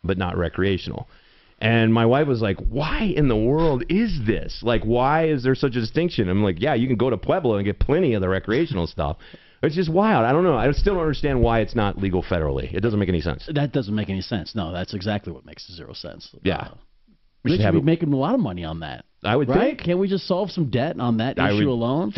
but not recreational. And my wife was like, why in the world is this? Like, why is there such a distinction? I'm like, yeah, you can go to Pueblo and get plenty of the recreational stuff. It's just wild. I don't know. I still don't understand why it's not legal federally. It doesn't make any sense. That doesn't make any sense. No, that's exactly what makes zero sense. Yeah. We should be making a lot of money on that. I would think. Can't we just solve some debt on that issue alone?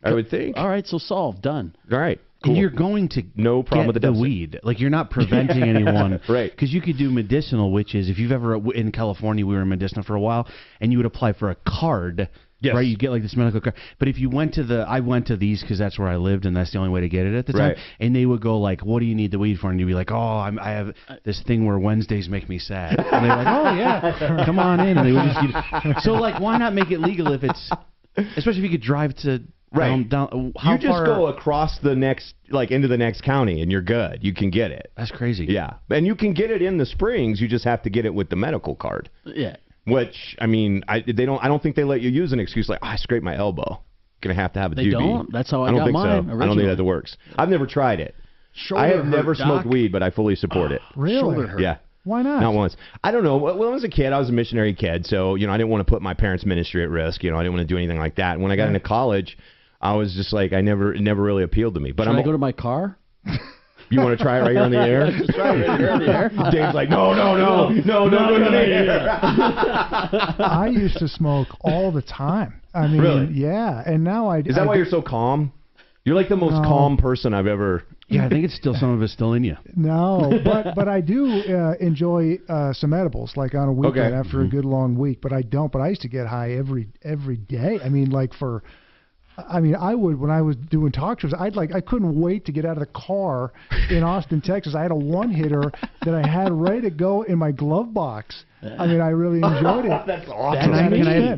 I would think. All right, so solved. Done. All right. Cool. And you're going to no problem with the weed. Like, you're not preventing anyone. Right. Because you could do medicinal, which is, if you've ever, in California, we were in medicinal for a while, and you would apply for a card. Yes. Right, you get like this medical card. But if you went to I went to these because that's where I lived, and that's the only way to get it at the time. And they would go like, "What do you need the weed for?" And you'd be like, "Oh, I have this thing where Wednesdays make me sad." And they're like, "Oh yeah, come on in." And they would just so like, why not make it legal if it's, especially if you could drive to down how you just go across the next, like into the next county, and you're good. You can get it. That's crazy. Yeah, and you can get it in the Springs. You just have to get it with the medical card. Yeah. Which, I mean, I don't think they let you use an excuse like, I scraped my elbow. Gonna have to have a They don't? That's how I got mine originally. I don't think that works. I've never tried it. I have never smoked weed, but I fully support it. Really? Shoulder hurt. Yeah. Why not? Not once. I don't know. When I was a kid, I was a missionary kid, so, I didn't want to put my parents' ministry at risk. I didn't want to do anything like that. And when I got into college, I was just like, it never really appealed to me. But Should I go to my car? You want to try it right here on the air? Just try it right here on the air. Dave's like, no. I used to smoke all the time. I mean, really? Yeah. And now Is that why you're so calm? You're like the most calm person I've ever. Yeah, I think it's still some of it's still in you. No, but I do enjoy some edibles, like on a weekend after a good long week. But I don't. But I used to get high every day. I mean, I would, when I was doing talk shows, I couldn't wait to get out of the car in Austin, Texas. I had a one-hitter that I had ready to go in my glove box. I mean, I really enjoyed it. That's awesome.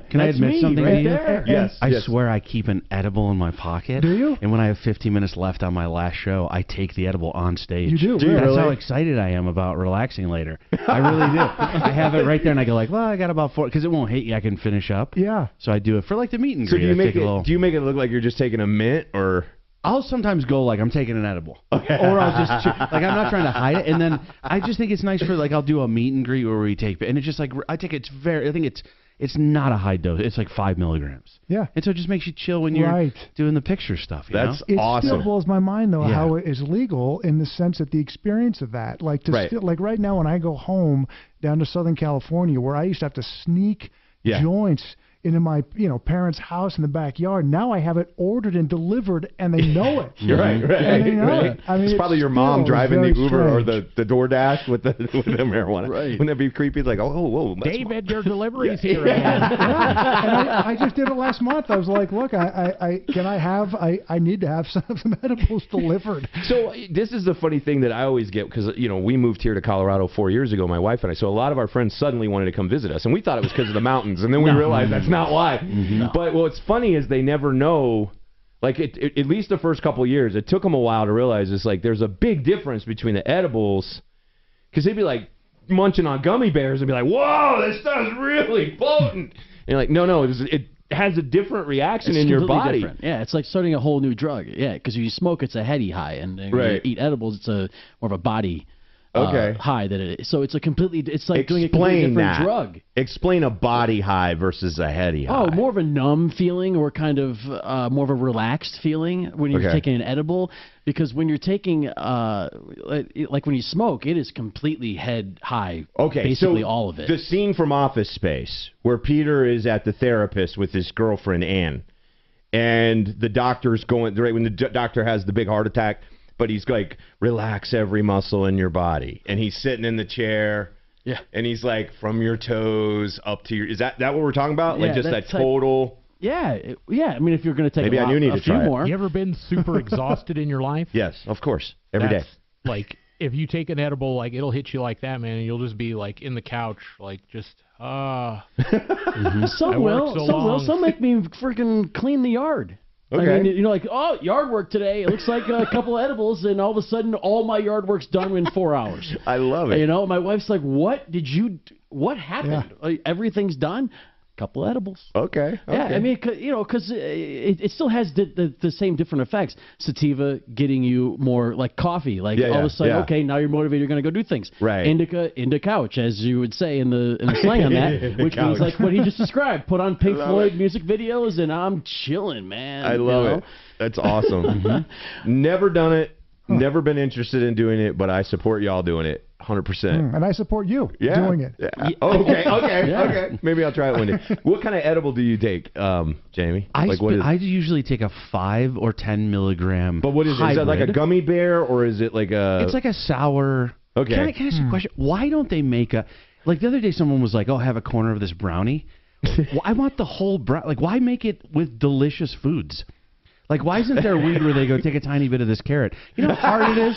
Can I admit something to you? Yes. I swear I keep an edible in my pocket. Do you? And when I have 15 minutes left on my last show, I take the edible on stage. You do? That's Really? how excited I am about relaxing later. I really do. I have it right there, and I go like, well, I got about 4, because it won't hit you. I can finish up. Yeah. So I do it for like the meet and So greet. do you make it look like you're just taking a mint, or? I'll sometimes go like I'm taking an edible, or I'll just like I'm not trying to hide it, and then I just think it's nice for like I'll do a meet and greet where we take, and it's just like I think it's not a high dose. It's like 5 milligrams. Yeah. And so it just makes you chill when you're doing the picture stuff. That's It awesome. still blows my mind though how it is legal in the sense that the experience of that, like still, like right now when I go home down to Southern California where I used to have to sneak joints into my parents' house in the backyard. Now I have it ordered and delivered, and they know it. You're right. And they know it. I mean, it's probably your mom driving the Uber strange. or the DoorDash with the marijuana. Right. Wouldn't that be creepy? It's like, whoa, David, your delivery's here. And I just did it last month. I was like, look, I need to have some edibles delivered. So this is the funny thing that I always get, because we moved here to Colorado 4 years ago, my wife and I. So a lot of our friends suddenly wanted to come visit us, and we thought it was because of the mountains, and then we realized that's not why. But what's funny is they never know. Like at least the first couple of years, it took them a while to realize it's like there's a big difference between the edibles, because they'd be like munching on gummy bears and be like, "Whoa, this stuff's really potent." And you're like, no, it has a different reaction in your body. Different. Yeah, it's like starting a whole new drug. Yeah, because you smoke, it's a heady high, and when you eat edibles, it's more of a body high that it is. So it's it's like doing a completely different drug. Explain a body high versus a heady high. Oh, more of a numb feeling, or kind of more of a relaxed feeling when you're taking an edible. Because when you're taking, like when you smoke, it is completely head high. Okay, basically so all of it. The scene from Office Space where Peter is at the therapist with his girlfriend Anne, and the doctor's going right when the doctor has the big heart attack. But he's like, relax every muscle in your body. And he's sitting in the chair. Yeah. And he's like, from your toes up to your... Is that what we're talking about? Yeah, like just that total... Yeah. I mean, if you're going to take maybe I do need to few try more. You ever been super exhausted in your life? Yes, of course. Every day. Like, if you take an edible, like, it'll hit you like that, man, and you'll just be, like, in the couch, like, just, Some will. Some make me freaking clean the yard. Okay. I mean, like, oh, yard work today. It looks like a couple of edibles, and all of a sudden, all my yard work's done in 4 hours. I love it. My wife's like, what happened? Yeah. Like, everything's done? couple edibles. Okay. Yeah, I mean, because it still has the same different effects. Sativa getting you more like coffee, like all of a sudden, okay, now you're motivated, you're going to go do things. Right. Indica couch, as you would say in the slang on that, which means like what he just described. Put on Pink Floyd music videos, and I'm chilling, man. I love it. That's awesome. Never done it. Never been interested in doing it, but I support y'all doing it 100%. And I support you doing it. Yeah. Okay. Maybe I'll try it one day. What kind of edible do you take, Jamie? I usually take a 5 or 10 milligram. But what is it? Is that like a gummy bear, or is it like a? It's like a sour. Okay. Can I ask you a question? Why don't they make a? Like the other day, someone was like, "Oh, have a corner of this brownie." Well, I want the whole brownie. Like, why make it with delicious foods? Like, why isn't there a weed where they go take a tiny bit of this carrot? You know how hard it is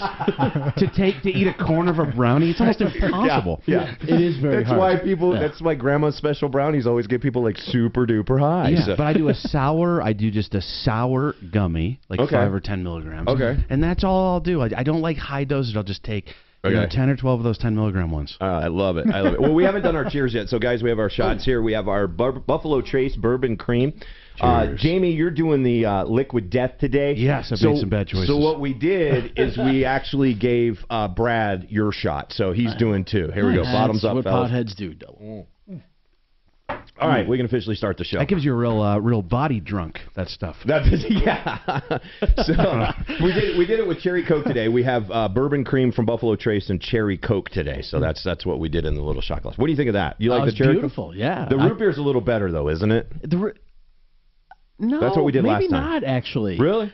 to eat a corner of a brownie? It's almost impossible. Yeah. It is very hard. Why people. That's why Grandma's special brownies always get people like super duper high. Yeah, but I do a sour. I do just a sour gummy, like 5 or 10 milligrams. Okay. And that's all I'll do. I don't like high doses. I'll just take 10 or 12 of those 10 milligram ones. I love it. Well, we haven't done our cheers yet. So, guys, we have our shots here. We have our Buffalo Trace Bourbon Cream. Jamie, you're doing the Liquid Death today. Yes, I've made some bad choices. So what we did is we actually gave Brad your shot. So he's doing 2. Here we go. Bottoms up, what fellas. potheads do. Double. All right, we can officially start the show. That gives you a real body drunk, that stuff. Yeah. So we did it with Cherry Coke today. We have Bourbon Cream from Buffalo Trace and Cherry Coke today. So that's what we did in the little shot glass. What do you think of that? You like the Cherry beautiful, Coke? Yeah. The root beer's a little better, though, isn't it? No, that's what we did last time. Maybe not, actually. Really?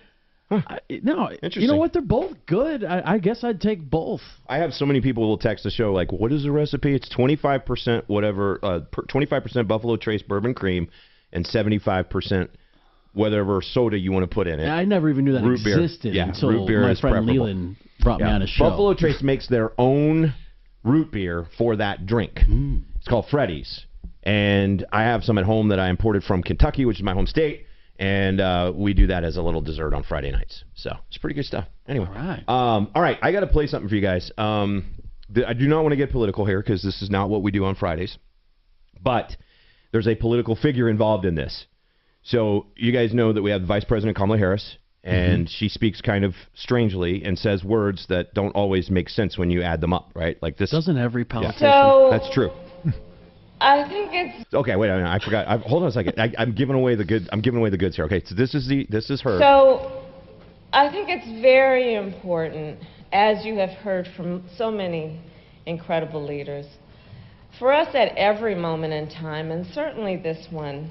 No. Interesting. You know what? They're both good. I guess I'd take both. I have so many people who will text the show like, what is the recipe? It's 25% whatever, 25% Buffalo Trace Bourbon Cream and 75% whatever soda you want to put in it. I never even knew that root existed beer. until root beer my is friend preferable. Leland brought me on a show. Buffalo Trace makes their own root beer for that drink. It's called Freddy's. And I have some at home that I imported from Kentucky, which is my home state. And we do that as a little dessert on Friday nights. So it's pretty good stuff. Anyway. All right. I got to play something for you guys. I do not want to get political here because this is not what we do on Fridays. But there's a political figure involved in this. So you guys know that we have Vice President Kamala Harris. And she speaks kind of strangely and says words that don't always make sense when you add them up, right? Like this. Doesn't every politician? So, that's true. I think it's okay. Wait a minute. I forgot. Hold on a second. I'm giving away the good. I'm giving away the goods here. Okay. So this is her. So, I think it's very important, as you have heard from so many incredible leaders, for us at every moment in time, and certainly this one,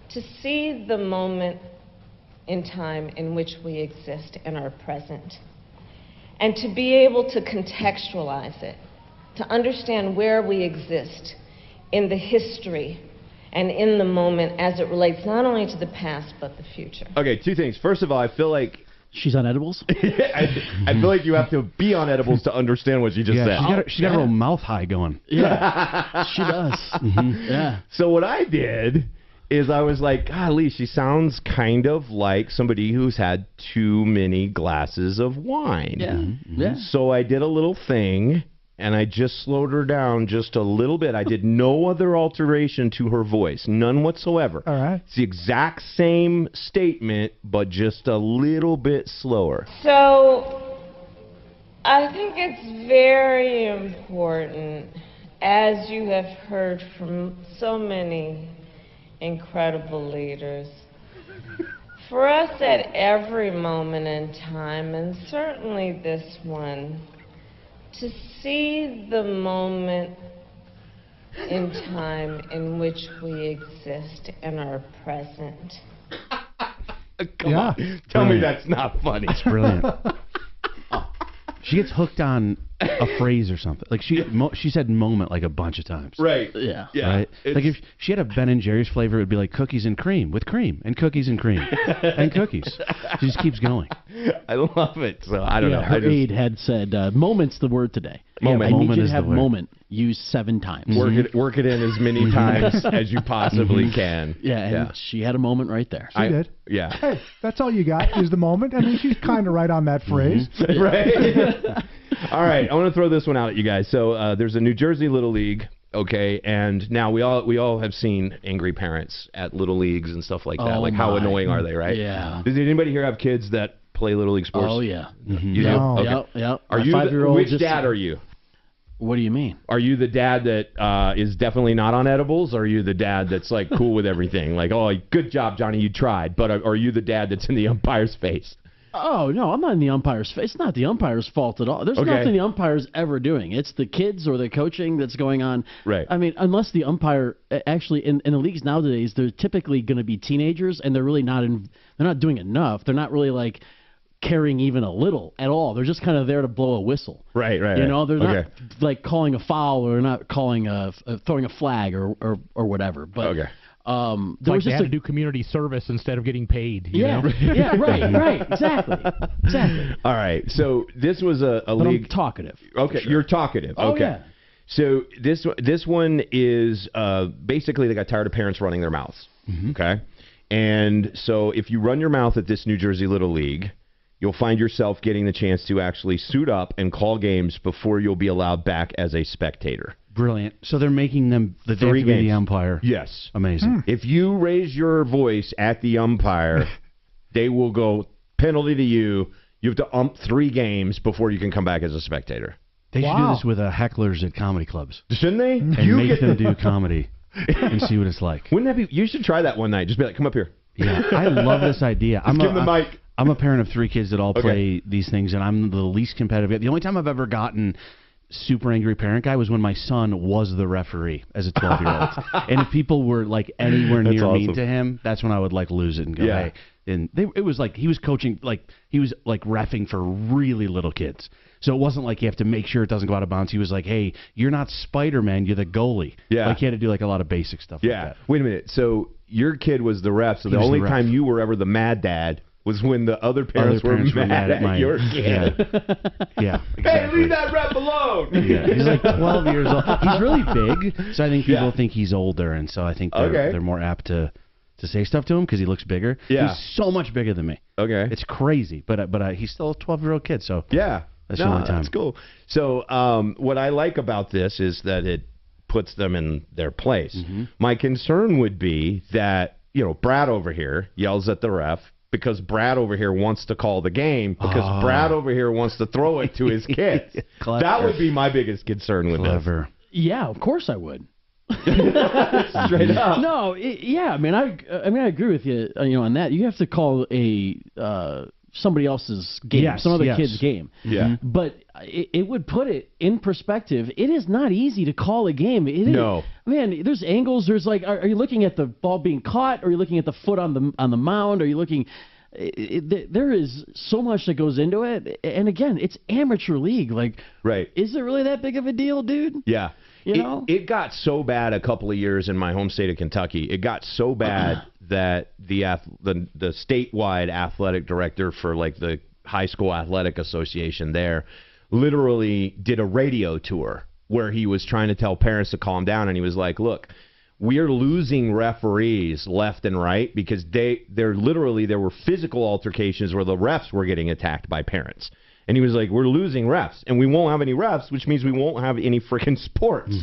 to see the moment in time in which we exist in our present, and to be able to contextualize it, to understand where we exist in the history and in the moment as it relates not only to the past but the future. Okay, 2 things. First of all, I feel like she's on edibles. I feel like you have to be on edibles to understand what she just said. She got a little mouth high going. Yeah, she does. Yeah. So what I did is I was like, golly, she sounds kind of like somebody who's had too many glasses of wine. Yeah. Yeah. So I did a little thing. And I just slowed her down just a little bit. I did no other alteration to her voice. None whatsoever. All right. It's the exact same statement, but just a little bit slower. So, I think it's very important, as you have heard from so many incredible leaders, for us at every moment in time, and certainly this one, to see the moment in time in which we exist in our present. Come on. Tell me that's not funny. It's brilliant. She gets hooked on a phrase or something. Like she said moment like a bunch of times. Right. Yeah. Right? Like if she had a Ben and Jerry's flavor, it would be like cookies and cream with cream and cookies and cream and cookies. She just keeps going. I love it. So I don't know. Her aide had said, moment's the word today. Moment. I need you is to have the word. Moment used 7 times. Work it in as many times as you possibly can. Yeah, and she had a moment right there. She did. Yeah. Hey, that's all you got is the moment. I mean, she's kind of right on that phrase. Right. All right. I want to throw this one out at you guys. So there's a New Jersey Little League Okay, and now we all have seen angry parents at little leagues and stuff like that. Oh, like how annoying are they, right? Yeah. Does anybody here have kids that play little league sports? Oh yeah. You do? No. Okay. Yep. Are you which dad are you? What do you mean? Are you the dad that is definitely not on edibles? Or are you the dad that's like cool with everything? Like, oh, good job, Johnny, you tried. But are you the dad that's in the umpire's face? Oh, no, I'm not in the umpire's face. It's not the umpire's fault at all. There's nothing the umpire's ever doing. It's the kids or the coaching that's going on. Right. I mean, unless the umpire actually in the leagues nowadays, they're typically going to be teenagers, and they're really not they're not doing enough. They're not really like caring even a little at all. They're just kind of there to blow a whistle. Right. You know, they're not like calling a foul or not calling throwing a flag or whatever. But there was just to do community service instead of getting paid. You know? Yeah, right, exactly. All right, so this was a but league. I'm talkative. Okay, you're talkative. Oh, okay. yeah. So this one is basically they got tired of parents running their mouths. Okay, and so if you run your mouth at this New Jersey Little League, you'll find yourself getting the chance to actually suit up and call games before you'll be allowed back as a spectator. Brilliant. So they're making them the 3 games. The umpire. Yes. Amazing. If you raise your voice at the umpire, they will go penalty to you. You have to ump 3 games before you can come back as a spectator. They should do this with hecklers at comedy clubs. Shouldn't they? And make them do comedy and see what it's like. Wouldn't that be? You should try that one night. Just be like, come up here. Yeah, I love this idea. Give them the mic. I'm a parent of 3 kids that all play these things, and I'm the least competitive. The only time I've ever gotten super angry parent guy was when my son was the referee as a 12-year-old. And if people were like anywhere near mean to him, that's when I would like lose it and go, hey. And it was like he was coaching, like he was like reffing for really little kids. So it wasn't like you have to make sure it doesn't go out of bounds. He was like, hey, you're not Spider-Man, you're the goalie. Yeah. Like he had to do like a lot of basic stuff like that. Wait a minute. So your kid was the ref, so the only time you were ever the mad dad was when the other parents were mad at your kid. Yeah, exactly. Hey, leave that ref alone. Yeah, he's like 12 years old. He's really big, so I think people think he's older, and so I think they're more apt to say stuff to him because he looks bigger. Yeah. He's so much bigger than me. Okay. It's crazy, but he's still a 12-year-old kid, so yeah. That's the only time. That's cool. So what I like about this is that it puts them in their place. My concern would be that, Brad over here yells at the ref because Brad over here wants to call the game because Brad over here wants to throw it to his kids. That would be my biggest concern with this. Yeah, of course I would. Straight up. No, I mean I agree with you. On that, you have to call somebody else's game, some other kid's game. Yeah. But it would put it in perspective. It is not easy to call a game. No. Man, there's angles. There's like, are you looking at the ball being caught? Or are you looking at the foot on the mound? Are you looking? There is so much that goes into it. And again, it's amateur league. Like, is it really that big of a deal, dude? Yeah. It got so bad a couple of years in my home state of Kentucky. It got so bad that the statewide athletic director for like the high school athletic association there literally did a radio tour where he was trying to tell parents to calm down, and he was like, look, we're losing referees left and right because there were physical altercations where the refs were getting attacked by parents. And he was like, we're losing refs, and we won't have any refs, which means we won't have any freaking sports.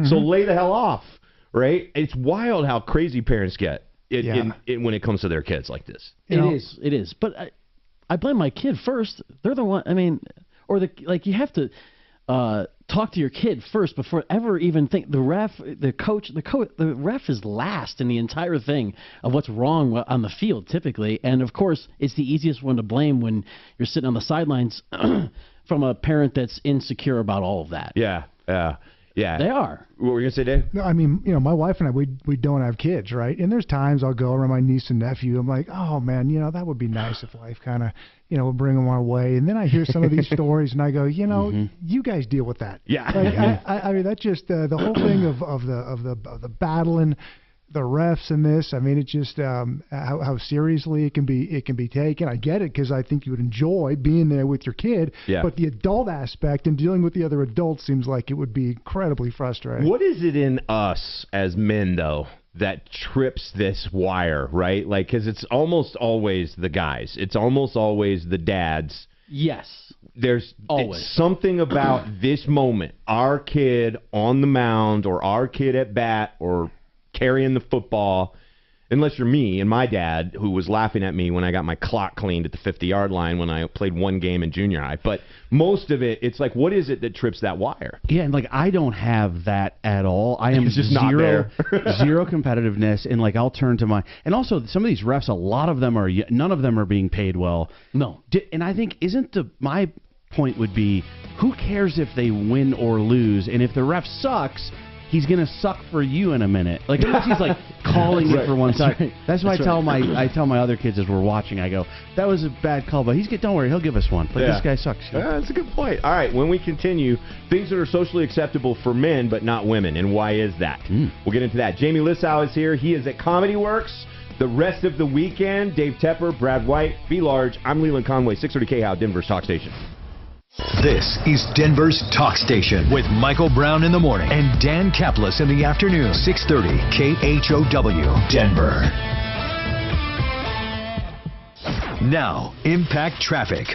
So lay the hell off, right? It's wild how crazy parents get when it comes to their kids like this. It is. But I blame my kid first. They're the one, you have to talk to your kid first before ever even think. The ref, the coach, the ref is last in the entire thing of what's wrong on the field typically. And of course, it's the easiest one to blame when you're sitting on the sidelines from a parent that's insecure about all of that. Yeah. They are. What were you going to say, Dave? No, I mean, my wife and I, we don't have kids, right? And there's times I'll go around my niece and nephew. I'm like, oh, man, that would be nice if life kind of, would bring them our way. And then I hear some of these stories and I go, you guys deal with that. Yeah. Like, I mean, that's just the whole thing of the battling the refs in this. I mean, it's just how seriously it can be taken. I get it because I think you would enjoy being there with your kid. Yeah. But the adult aspect and dealing with the other adults seems like it would be incredibly frustrating. What is it in us as men, though, that trips this wire, right? Like, because it's almost always the guys. It's almost always the dads. Yes. there's Always. something about this moment, our kid on the mound or our kid at bat or carrying the football, unless you're me and my dad, who was laughing at me when I got my clock cleaned at the 50-yard line when I played one game in junior high. But most of it, it's like, what is it that trips that wire? Yeah, and like I don't have that at all. I am just zero, not there. zero competitiveness, and like I'll turn to my. And also, some of these refs, a lot of them are, none of them are being paid well. No. And I think my point would be, who cares if they win or lose, and if the ref sucks, he's gonna suck for you in a minute. Like unless he's like calling it for one side. Right. That's why I tell my other kids as we're watching, I go, that was a bad call, but don't worry, he'll give us one. But this guy sucks. That's a good point. All right, when we continue, things that are socially acceptable for men but not women, and why is that? We'll get into that. Jamie Lissow is here. He is at Comedy Works the rest of the weekend. Dave Tepper, Brad White, Be Large. I'm Leland Conway, 630 KHOW, Denver's Talk Station. This is Denver's Talk Station with Michael Brown in the morning and Dan Kaplis in the afternoon. 630 KHOW, Denver. Now, Impact Traffic.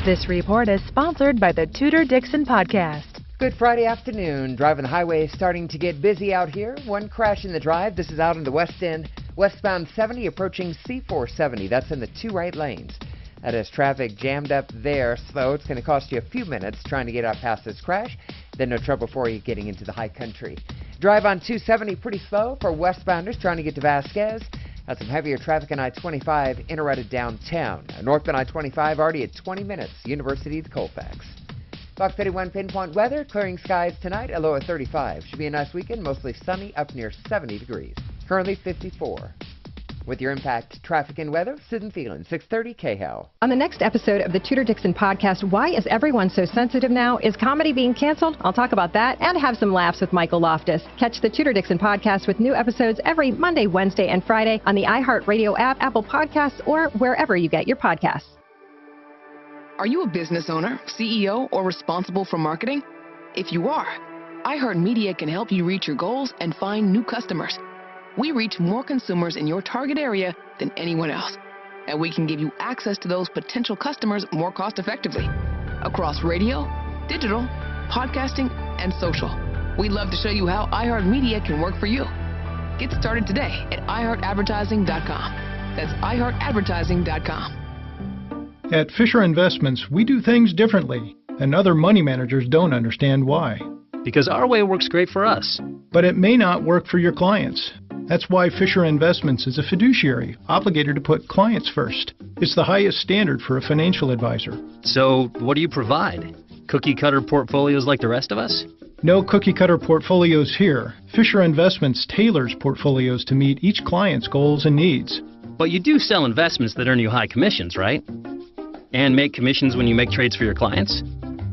This report is sponsored by the Tudor Dixon Podcast. Good Friday afternoon. Driving the highway is starting to get busy out here. One crash in the drive. This is out in the west end. Westbound 70 approaching C470. That's in the 2 right lanes. That is traffic jammed up there, so it's going to cost you a few minutes trying to get out past this crash. Then no trouble for you getting into the high country. Drive on 270 pretty slow for westbounders trying to get to Vasquez. That's some heavier traffic on I-25 in or out of downtown. Northbound I-25 already at 20 minutes, University to Colfax. Fox 31 pinpoint weather, clearing skies tonight, a low of 35. Should be a nice weekend, mostly sunny, up near 70 degrees. Currently 54. With your Impact Traffic and Weather, Sid Thielen, 630 KHOW. On the next episode of the Tudor Dixon Podcast, why is everyone so sensitive now? Is comedy being canceled? I'll talk about that and have some laughs with Michael Loftus. Catch the Tudor Dixon Podcast with new episodes every Monday, Wednesday, and Friday on the iHeartRadio app, Apple Podcasts, or wherever you get your podcasts. Are you a business owner, CEO, or responsible for marketing? If you are, iHeartMedia can help you reach your goals and find new customers. We reach more consumers in your target area than anyone else, and we can give you access to those potential customers more cost-effectively across radio, digital, podcasting, and social. We'd love to show you how iHeartMedia can work for you. Get started today at iHeartAdvertising.com. That's iHeartAdvertising.com. At Fisher Investments, we do things differently, and other money managers don't understand why. Because our way works great for us. But it may not work for your clients. That's why Fisher Investments is a fiduciary, obligated to put clients first. It's the highest standard for a financial advisor. So, what do you provide? Cookie-cutter portfolios like the rest of us? No cookie-cutter portfolios here. Fisher Investments tailors portfolios to meet each client's goals and needs. But you do sell investments that earn you high commissions, right? And make commissions when you make trades for your clients?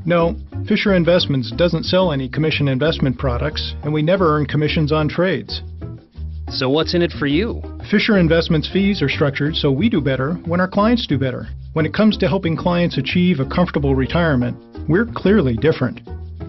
No, Fisher Investments doesn't sell any commission investment products, and we never earn commissions on trades. So what's in it for you? Fisher Investments fees are structured so we do better when our clients do better. When it comes to helping clients achieve a comfortable retirement, we're clearly different.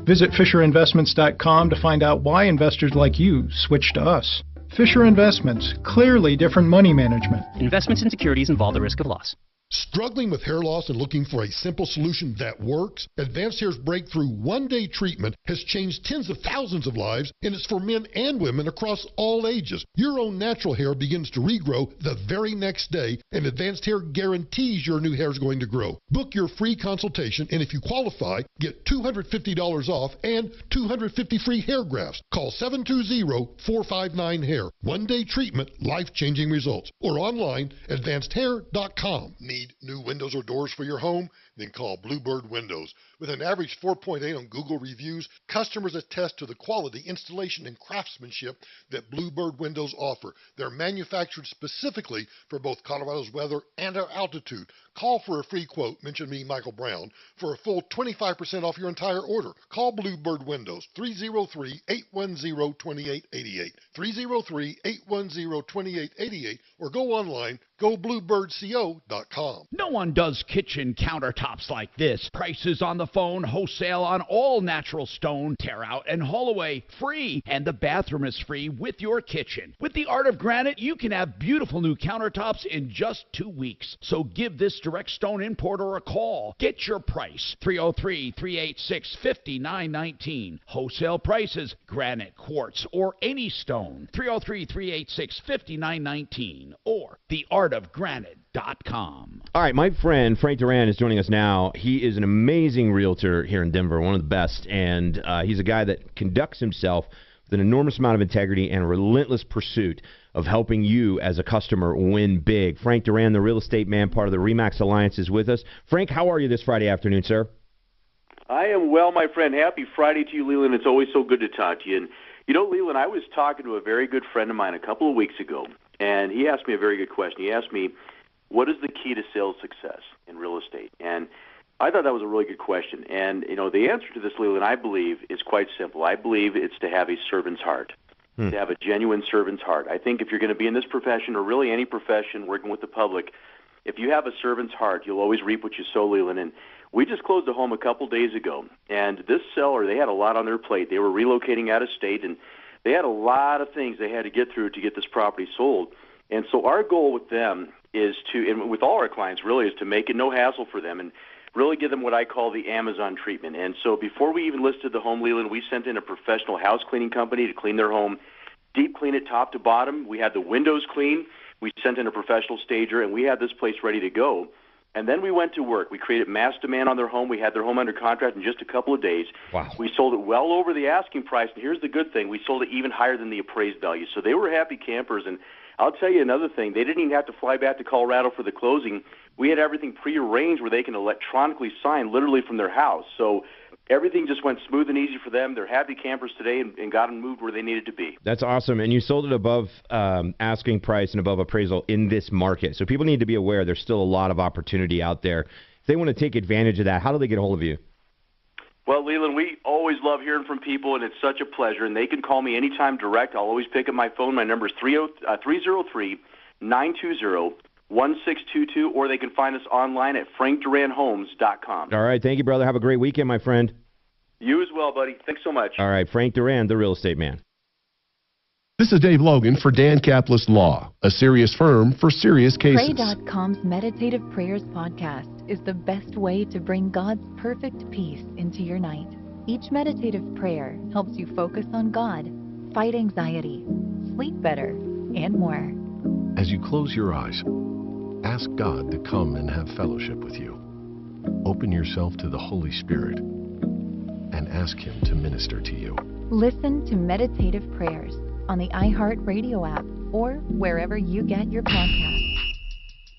Visit FisherInvestments.com to find out why investors like you switch to us. Fisher Investments, clearly different money management. Investments in securities involve the risk of loss. Struggling with hair loss and looking for a simple solution that works? Advanced Hair's breakthrough one-day treatment has changed tens of thousands of lives, and it's for men and women across all ages. Your own natural hair begins to regrow the very next day, and Advanced Hair guarantees your new hair is going to grow. Book your free consultation, and if you qualify, get $250 off and 250 free hair grafts. Call 720-459-HAIR. One-day treatment, life-changing results. Or online, advancedhair.com. Need new windows or doors for your home? Then call Bluebird Windows. With an average 4.8 on Google reviews, customers attest to the quality, installation, and craftsmanship that Bluebird Windows offer. They're manufactured specifically for both Colorado's weather and our altitude. Call for a free quote, mention me, Michael Brown, for a full 25% off your entire order. Call Bluebird Windows, 303-810-2888, 303-810-2888, or go online, Go bluebirdco.com. No one does kitchen countertops like this. Prices on the phone, wholesale on all natural stone, tear out and haul away, free. And the bathroom is free with your kitchen. With the Art of Granite, you can have beautiful new countertops in just 2 weeks. So give this direct stone importer a call. Get your price. 303-386-5919. Wholesale prices, granite, quartz, or any stone. 303-386-5919. Or theartofgranite.com. All right, my friend Frank Duran is joining us now. He is an amazing realtor here in Denver, one of the best, and he's a guy that conducts himself with an enormous amount of integrity and relentless pursuit of helping you as a customer win big. Frank Duran, the real estate man, part of the RE/MAX Alliance, is with us. Frank, how are you this Friday afternoon, sir? I am well, my friend. Happy Friday to you, Leland. It's always so good to talk to you. And, you know, Leland, I was talking to a very good friend of mine a couple of weeks ago, and he asked me a very good question. He asked me, what is the key to sales success in real estate? And I thought that was a really good question. And, you know, the answer to this, Leland, I believe, is quite simple. I believe it's to have a servant's heart, to have a genuine servant's heart. I think if you're going to be in this profession, or really any profession working with the public, if you have a servant's heart, you'll always reap what you sow, Leland. And we just closed a home a couple days ago, and this seller, they had a lot on their plate. They were relocating out of state, and they had a lot of things they had to get through to get this property sold. And so our goal with them is to, and with all our clients really, is to make it no hassle for them and really give them what I call the Amazon treatment. And so before we even listed the home, Leland, we sent in a professional house cleaning company to clean their home, deep clean it top to bottom. We had the windows clean. We sent in a professional stager, and we had this place ready to go. And then we went to work. We created mass demand on their home. We had their home under contract in just a couple of days. Wow. We sold it well over the asking price, and here's the good thing. We sold it even higher than the appraised value. So they were happy campers. And I'll tell you another thing. They didn't even have to fly back to Colorado for the closing. We had everything prearranged where they can electronically sign literally from their house. So everything just went smooth and easy for them. They're happy campers today and got them moved where they needed to be. That's awesome. And you sold it above asking price and above appraisal in this market. So people need to be aware there's still a lot of opportunity out there. If they want to take advantage of that, how do they get a hold of you? Well, Leland, we always love hearing from people, and it's such a pleasure. And they can call me anytime direct. I'll always pick up my phone. My number is 303-920-1622, or they can find us online at frankduranhomes.com. All right. Thank you, brother. Have a great weekend, my friend. You as well, buddy. Thanks so much. All right. Frank Duran, the real estate man. This is Dave Logan for Dan Caplis Law, a serious firm for serious cases. Pray.com's Meditative Prayers podcast is the best way to bring God's perfect peace into your night. Each meditative prayer helps you focus on God, fight anxiety, sleep better, and more. As you close your eyes, ask God to come and have fellowship with you. Open yourself to the Holy Spirit and ask Him to minister to you. Listen to Meditative Prayers on the iHeartRadio app or wherever you get your podcasts.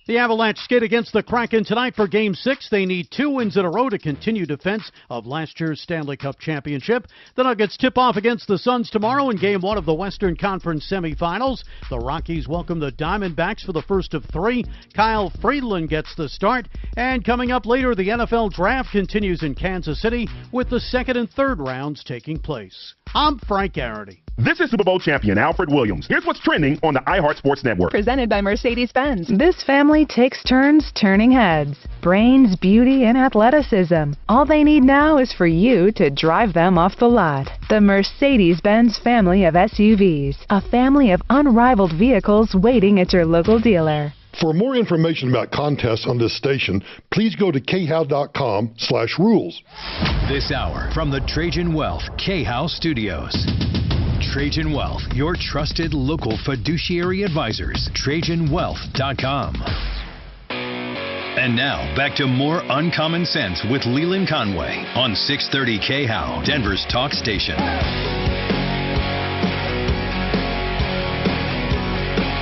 The Avalanche skid against the Kraken tonight for Game 6. They need 2 wins in a row to continue defense of last year's Stanley Cup championship. The Nuggets tip off against the Suns tomorrow in Game 1 of the Western Conference semifinals. The Rockies welcome the Diamondbacks for the first of 3. Kyle Friedland gets the start. And coming up later, the NFL Draft continues in Kansas City with the second and third rounds taking place. I'm Frank Garrity. This is Super Bowl champion Alfred Williams. Here's what's trending on the iHeart Sports Network. Presented by Mercedes-Benz. This family takes turns turning heads. Brains, beauty, and athleticism. All they need now is for you to drive them off the lot. The Mercedes-Benz family of SUVs. A family of unrivaled vehicles waiting at your local dealer. For more information about contests on this station, please go to khow.com/rules. This hour from the Trajan Wealth K-How Studios. Trajan Wealth, your trusted local fiduciary advisors. TrajanWealth.com. And now, back to more Uncommon Sense with Leland Conway on 630 K-How, Denver's talk station.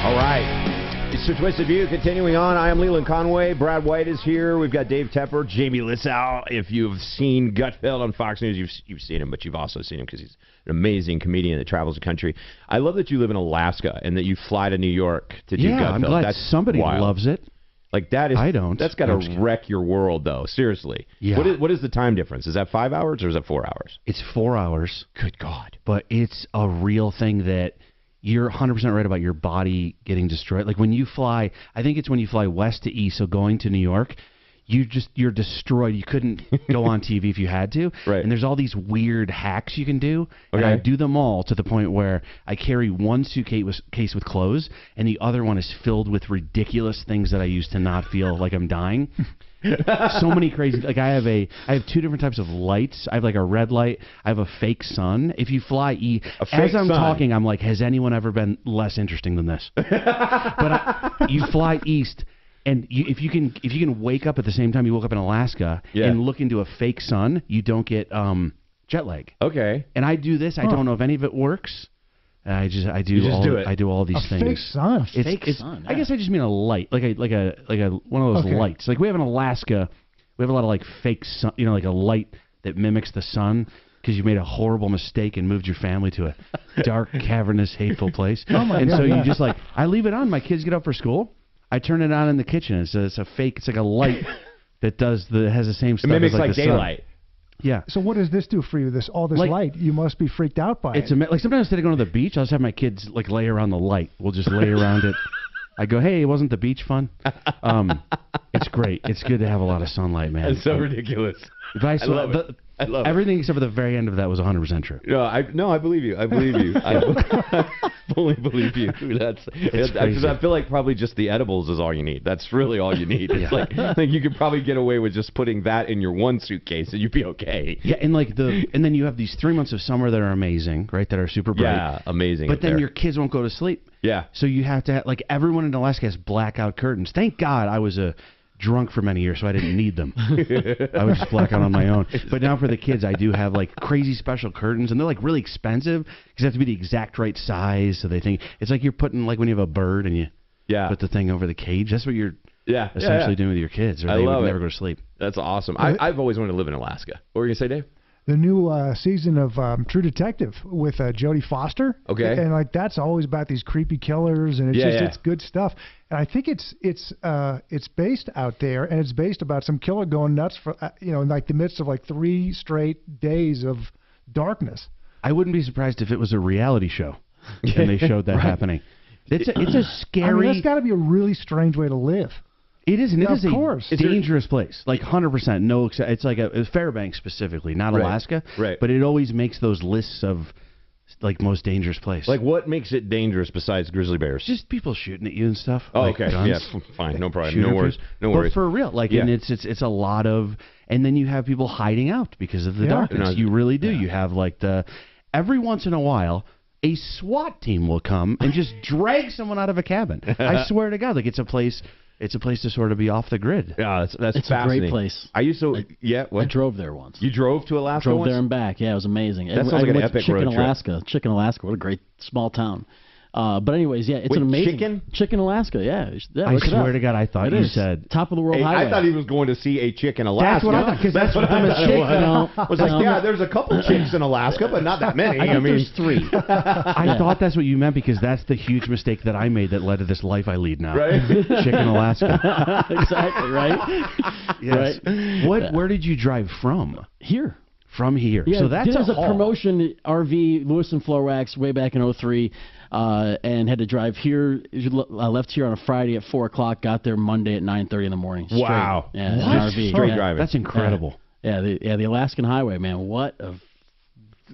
All right. It's the Twisted View continuing on. I am Leland Conway. Brad White is here. We've got Dave Tepper, Jamie Lissow. If you've seen Gutfeld on Fox News, you've seen him, but you've also seen him because he's an amazing comedian that travels the country. I love that you live in Alaska and that you fly to New York to do Gutfeld. I'm glad that's somebody wild. Loves it. Like that is. I don't. That's got to wreck your world, though. Seriously. Yeah. What is the time difference? Is that 5 hours or is that 4 hours? It's 4 hours. Good God. But it's a real thing that you're 100% right about your body getting destroyed. Like when you fly, I think it's when you fly west to east, so going to New York, you're destroyed. You couldn't go on TV if you had to. Right. And there's all these weird hacks you can do. And I do them all to the point where I carry one suitcase with clothes, and the other one is filled with ridiculous things that I use to not feel like I'm dying. So many crazy. Like I have 2 different types of lights. I have like a red light. I have a fake sun. If you fly as I'm talking, I'm like, has anyone ever been less interesting than this? But you fly east. And if you can wake up at the same time you woke up in Alaska and look into a fake sun, you don't get jet lag. Okay. And I do this. I don't know if any of it works. I do all these things. Fake sun. Fake sun. I guess I just mean a light, like a one of those lights. Like we have in Alaska, we have a lot of like fake sun. You know, like a light that mimics the sun. Because you made a horrible mistake and moved your family to a dark, cavernous, hateful place. And so you just like, I leave it on. My kids get up for school. I turn it on in the kitchen. It's a fake. It's like a light that has the same stuff. It mimics as like daylight. Yeah. So what does this do for you? All this light, you must be freaked out by it. Like sometimes instead of going to the beach, I'll just have my kids like lay around the light. We'll just lay around it. I go, hey, wasn't the beach fun? It's great. It's good to have a lot of sunlight, man. It's so ridiculous. I love it. I love everything except for the very end of that was 100% true. No, I believe you. I believe you. I fully believe you. I feel like probably just the edibles is all you need. That's really all you need. It's like you could probably get away with just putting that in your one suitcase and you'd be okay. Yeah, and then you have these 3 months of summer that are amazing, right? That are super bright. Yeah, amazing. But then your kids won't go to sleep. Yeah. So you have to like everyone in Alaska has blackout curtains. Thank God I was drunk for many years, so I didn't need them. I would just black out on my own. But now for the kids, I do have like crazy special curtains, and they're like really expensive because they have to be the exact right size. So they think it's like you're putting like when you have a bird and you put the thing over the cage. That's what you're essentially doing with your kids, or they would never go to sleep. That's awesome. I've always wanted to live in Alaska. What were you gonna say, Dave? The new season of True Detective with Jodie Foster. Okay. And like that's always about these creepy killers, and it's good stuff. And I think it's based out there, and it's based about some killer going nuts for in like the midst of like 3 straight days of darkness. I wouldn't be surprised if it was a reality show and they showed that happening. It's a scary. I mean, that's got to be a really strange way to live. It is, and it is a dangerous place. Like 100%. No, it's like a Fairbanks specifically, not Alaska. Right. But it always makes those lists of like most dangerous place. Like what makes it dangerous besides grizzly bears? Just people shooting at you and stuff. Oh, like okay. Guns. Yeah, fine. No problem. No worries. No worries. But for real, like, and it's a lot of, and then you have people hiding out because of the darkness. You really do. You have like every once in a while, a SWAT team will come and just drag someone out of a cabin. I swear to God, like it's a place to sort of be off the grid. Yeah, that's it's fascinating. a great place. I used to, I drove there once. You drove to Alaska drove once? there and back. Yeah, it was amazing. That sounds like an epic road trip. Chicken, Alaska. What a great small town. But anyways, yeah, it's an amazing Chicken, Alaska. Yeah, I swear to God, I thought you said top of the world highway. I thought he was going to see a chick in Alaska. That's what I thought. Because that's what I'm a chick. I was like, yeah, there's a couple chicks in Alaska, but not that many. I mean, there's 3. I thought that's what you meant because that's the huge mistake that I made that led to this life I lead now. Right? Chicken, Alaska. Exactly. Right. Yes. Right. Where did you drive from? Here. From here. Yeah, so that's a haul. promotion RV Lewis and Florax way back in 03, and had to drive here. I left here on a Friday at 4 o'clock. Got there Monday at 9:30 in the morning. Straight. Wow. Yeah, in an RV. Straight driving. That's incredible. Yeah, the Alaskan Highway, man.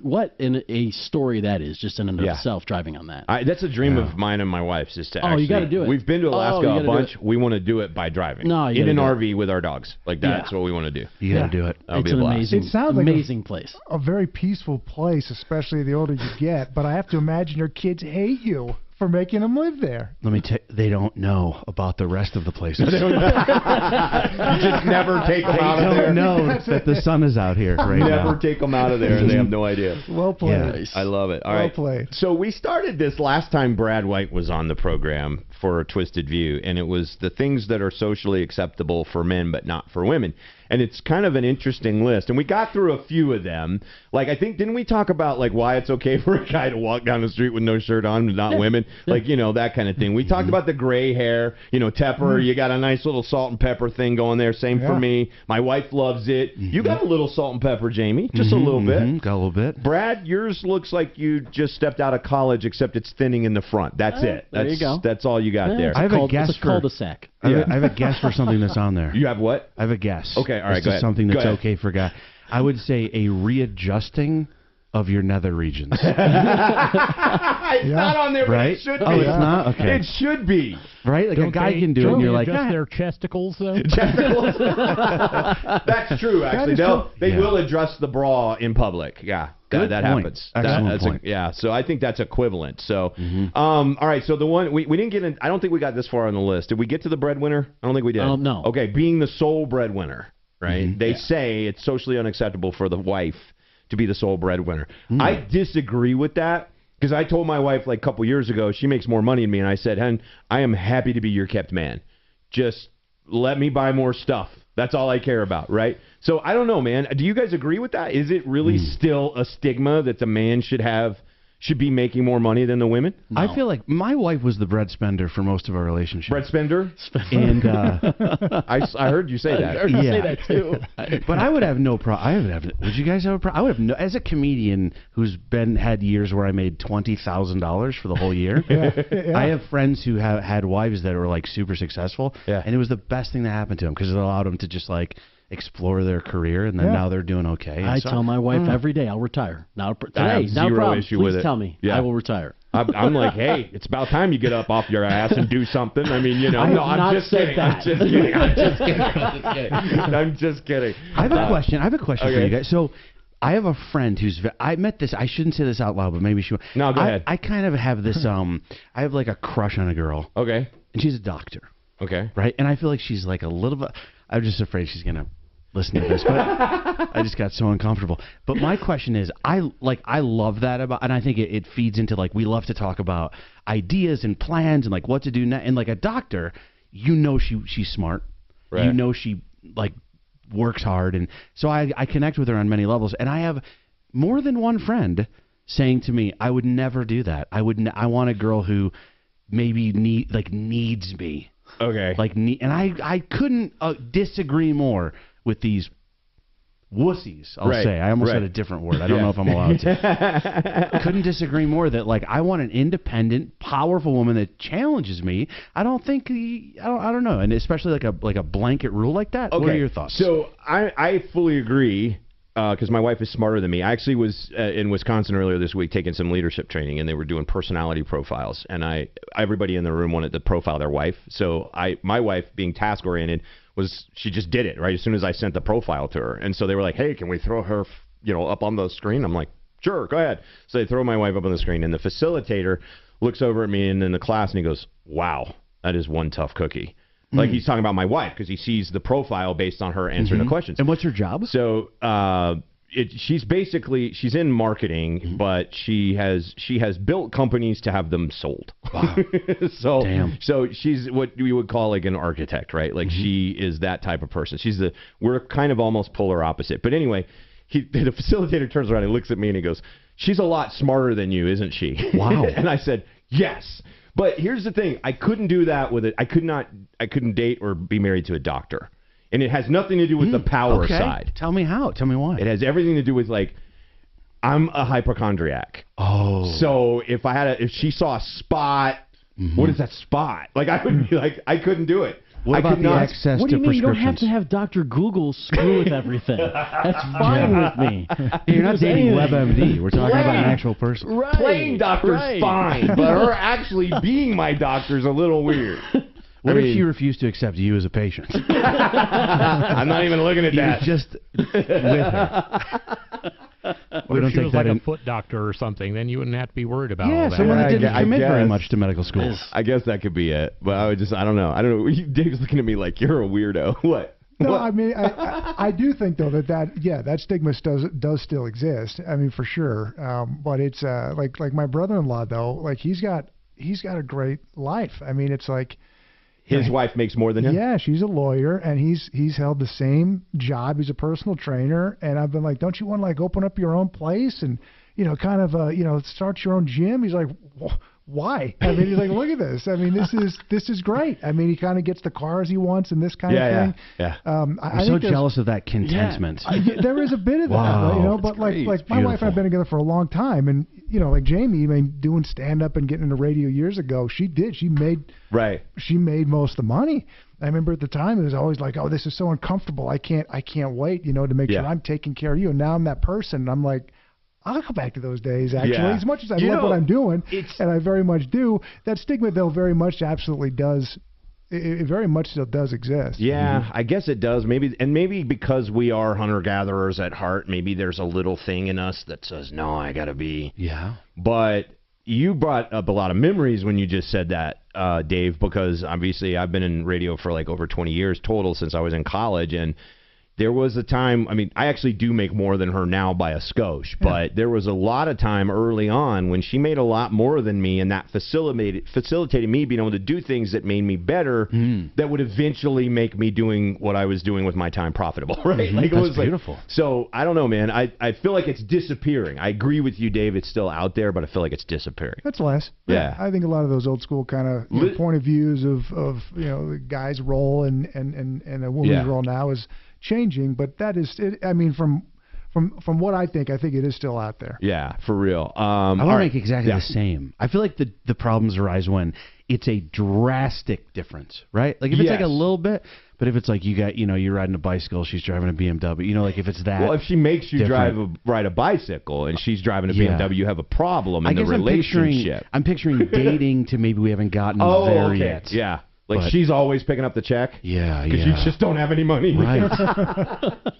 What in a story that is, just in and of itself, driving on that. That's a dream of mine and my wife's, is to actually... you got to do it. We've been to Alaska a bunch. We want to do it by driving. No, in an RV with our dogs. Like, that's what we want to do. You got to do it. It's an amazing, amazing place. A very peaceful place, especially the older you get. But I have to imagine your kids hate you for making them live there. Let me tell you, they don't know about the rest of the places. You just never take them out of there. They don't know that the sun is out here right now. Never take them out of there, and they have no idea. Well played. Yeah, I love it. All right. Well played. So we started this last time Brad White was on the program for a twisted view, and it was the things that are socially acceptable for men but not for women. And it's kind of an interesting list. And we got through a few of them. Like, I think, didn't we talk about, like, why it's okay for a guy to walk down the street with no shirt on, not women? Like, you know, that kind of thing. We talked about the gray hair. You know, Tepper, you got a nice little salt and pepper thing going there. Same for me. My wife loves it. You got a little salt and pepper, Jamie. Just a little bit. Got a little bit. Brad, yours looks like you just stepped out of college, except it's thinning in the front. That's it. There you go. That's all you got there. I have a guess it's a cul-de-sac. I have a guess for something that's on there. You have what? I have a guess. Okay, all right, go ahead. Something that's okay for a guy. I would say a readjusting of your nether regions. It's not on there, but it should be. Oh, it's not? Okay. It should be. Right? Like a guy can do it, and you're like, adjust their chesticles, though? Chesticles? That's true, actually. They will address the bra in public. Yeah. That happens. Excellent point. So I think that's equivalent. So, all right. So the one we didn't get in. I don't think we got this far on the list. Did we get to the breadwinner? I don't think we did. No. Okay, being the sole breadwinner, right? They say it's socially unacceptable for the wife to be the sole breadwinner. I disagree with that because I told my wife like a couple years ago she makes more money than me, and I said, "Hen, I am happy to be your kept man. Just let me buy more stuff. That's all I care about, right?" So I don't know, man. Do you guys agree with that? Is it really still a stigma that the man should be making more money than the women? No. I feel like my wife was the bread spender for most of our relationship. Bread spender? And I heard you say that. I heard you say that too. But I would have no problem. Would you guys have a problem? I would have no. As a comedian who's had years where I made $20,000 for the whole year. I have friends who have had wives that were like super successful, and it was the best thing that happened to them because it allowed them to just like explore their career, and then now they're doing okay. I tell my wife every day, I'll retire. I have zero issue with it. Please tell me. I will retire. I'm like, hey, it's about time you get up off your ass and do something. I mean, you know. I'm just kidding. I'm just kidding. I have a question. For you guys. So I have a friend I met this. I shouldn't say this out loud, but maybe she will. No, go ahead. I kind of have this. I have like a crush on a girl. Okay. And she's a doctor. Okay. Right. And I feel like she's like a little bit. I'm just afraid she's gonna listen to this, but I just got so uncomfortable. But my question is, I love that about, and I think it feeds into like we love to talk about ideas and plans and like what to do next. And like a doctor, you know she's smart, right. You know she like works hard, and so I connect with her on many levels. And I have more than one friend saying to me, I would never do that. I want a girl who maybe needs me. Okay. And I couldn't disagree more with these wussies, I'll say. I almost said a different word. I don't know if I'm allowed to. Couldn't disagree more that like I want an independent, powerful woman that challenges me. I don't think I don't know, and especially like a blanket rule like that. Okay. What are your thoughts? So I fully agree. Because my wife is smarter than me. I actually was in Wisconsin earlier this week taking some leadership training, and they were doing personality profiles. And everybody in the room wanted to profile their wife. So my wife, being task oriented, she just did it right as soon as I sent the profile to her. And so they were like, "Hey, can we throw her, up on the screen?" I'm like, "Sure, go ahead." So they throw my wife up on the screen, and the facilitator looks over at me and in the class, and he goes, "Wow, that is one tough cookie." Like he's talking about my wife because he sees the profile based on her answering the questions. And what's her job? So she's in marketing, but she has built companies to have them sold. Wow. So she's what we would call like an architect, right? Like she is that type of person. We're kind of almost polar opposite. But anyway, the facilitator turns around and looks at me and he goes, "She's a lot smarter than you, isn't she?" Wow. And I said, "Yes." But here's the thing. I couldn't do that with it. I couldn't date or be married to a doctor. And it has nothing to do with the power side. Tell me how. Tell me why. It has everything to do with like, I'm a hypochondriac. Oh. So if she saw a spot, what is that spot? Like I would be like, I couldn't do it. What about the access to prescriptions? What do you mean? You don't have to have Dr. Google screw with everything. That's fine with me. You're not dating WebMD. We're talking about an actual person. Right. Playing doctor's fine, but her actually being my doctor's a little weird. What if she refused to accept you as a patient? I'm not even looking at that. Just with her. What if she was like a foot doctor or something? Then you wouldn't have to be worried about all that. Someone that didn't commit very much to medical school. I guess that could be it. But I don't know. Dave's looking at me like you're a weirdo. What? No, I mean, I do think though that stigma does still exist. I mean, for sure. But it's like my brother-in-law though, like he's got he's got a great life. I mean, it's like his wife makes more than him. Yeah, she's a lawyer, and he's held the same job. He's a personal trainer, and I've been like, don't you want to like open up your own place and kind of start your own gym? He's like, why? I mean, he's like, look at this. I mean, this is great. I mean, he kind of gets the cars he wants and this kind of thing. Yeah. I'm so jealous of that contentment. Yeah, there is a bit of that, but like my wife and I've been together for a long time, and like Jamie, I mean, doing stand up and getting into radio years ago, she made most of the money. I remember at the time it was always like, oh, this is so uncomfortable. I can't wait, to make sure I'm taking care of you. And now I'm that person, and I'm like, I'll go back to those days, actually. Yeah. As much as I love what I'm doing, and I very much do, that stigma, though, very much absolutely does. It very much still does exist. Yeah, I guess it does. Maybe because we are hunter-gatherers at heart, maybe there's a little thing in us that says, no, I got to be. Yeah. But you brought up a lot of memories when you just said that, Dave, because obviously I've been in radio for like over 20 years total since I was in college, and there was a time, I mean, I actually do make more than her now by a skosh, but there was a lot of time early on when she made a lot more than me, and that facilitated me being able to do things that made me better that would eventually make me doing what I was doing with my time profitable, right? Like, it was beautiful. So, I don't know, man. I feel like it's disappearing. I agree with you, Dave. It's still out there, but I feel like it's disappearing. That's less. Yeah. I think a lot of those old school kind of point of views of the guy's role and a woman's role now is changing, but that is, I mean, from what I think it is still out there. Yeah, for real. I want to make exactly the same. I feel like the problems arise when it's a drastic difference, right? Like if it's like a little bit, but if it's like you're riding a bicycle, she's driving a BMW, like if it's that. Well, if she makes you ride a bicycle and she's driving a BMW, you have a problem in the relationship. I'm picturing dating to maybe we haven't gotten there yet. Yeah. Like she's always picking up the check? Yeah, because you just don't have any money. Right.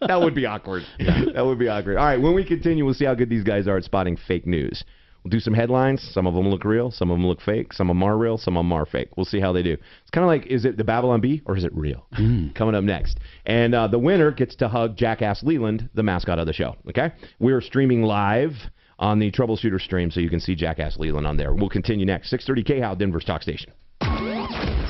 That would be awkward. That would be awkward. All right, when we continue, we'll see how good these guys are at spotting fake news. We'll do some headlines. Some of them look real. Some of them look fake. Some of them are real. Some of them are fake. We'll see how they do. It's kind of like, is it the Babylon Bee or is it real? Coming up next. And the winner gets to hug Jackass Leland, the mascot of the show. Okay? We're streaming live on the Troubleshooter stream, so you can see Jackass Leland on there. We'll continue next. 630 KHOW, Denver's talk station.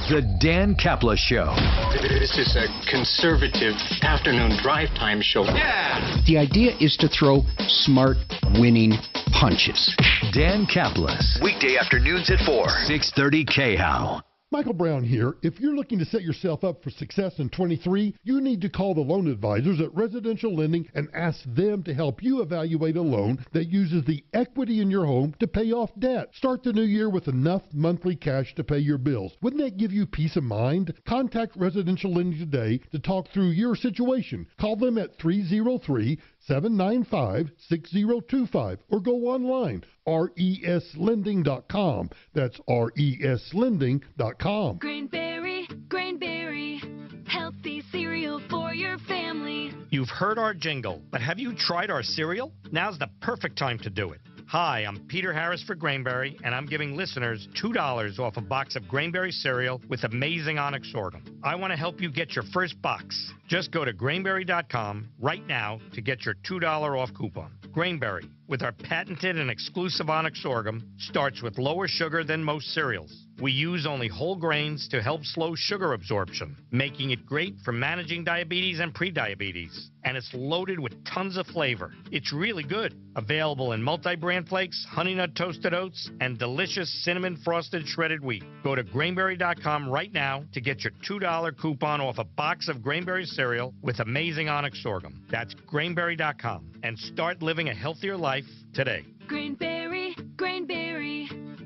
The Dan Kapla Show. This is a conservative afternoon drive time show. Yeah! The idea is to throw smart, winning punches. Dan Kaplas. Weekday afternoons at 4. 630 KHOW. Michael Brown here. If you're looking to set yourself up for success in 23, you need to call the loan advisors at Residential Lending and ask them to help you evaluate a loan that uses the equity in your home to pay off debt. Start the new year with enough monthly cash to pay your bills. Wouldn't that give you peace of mind? Contact Residential Lending today to talk through your situation. Call them at 303-795-6025 or go online, reslending.com. That's reslending.com. Grainberry, healthy cereal for your family. You've heard our jingle, but have you tried our cereal? Now's the perfect time to do it. Hi, I'm Peter Harris for Grainberry, and I'm giving listeners $2 off a box of Grainberry cereal with amazing onyx sorghum. I want to help you get your first box. Just go to grainberry.com right now to get your $2 off coupon. Grainberry, with our patented and exclusive onyx sorghum, starts with lower sugar than most cereals. We use only whole grains to help slow sugar absorption, making it great for managing diabetes and prediabetes. And it's loaded with tons of flavor. It's really good. Available in multi-bran flakes, honey nut toasted oats, and delicious cinnamon frosted shredded wheat. Go to grainberry.com right now to get your $2 coupon off a box of Grainberry cereal with amazing onyx sorghum. That's grainberry.com, and start living a healthier life today. Grainberry,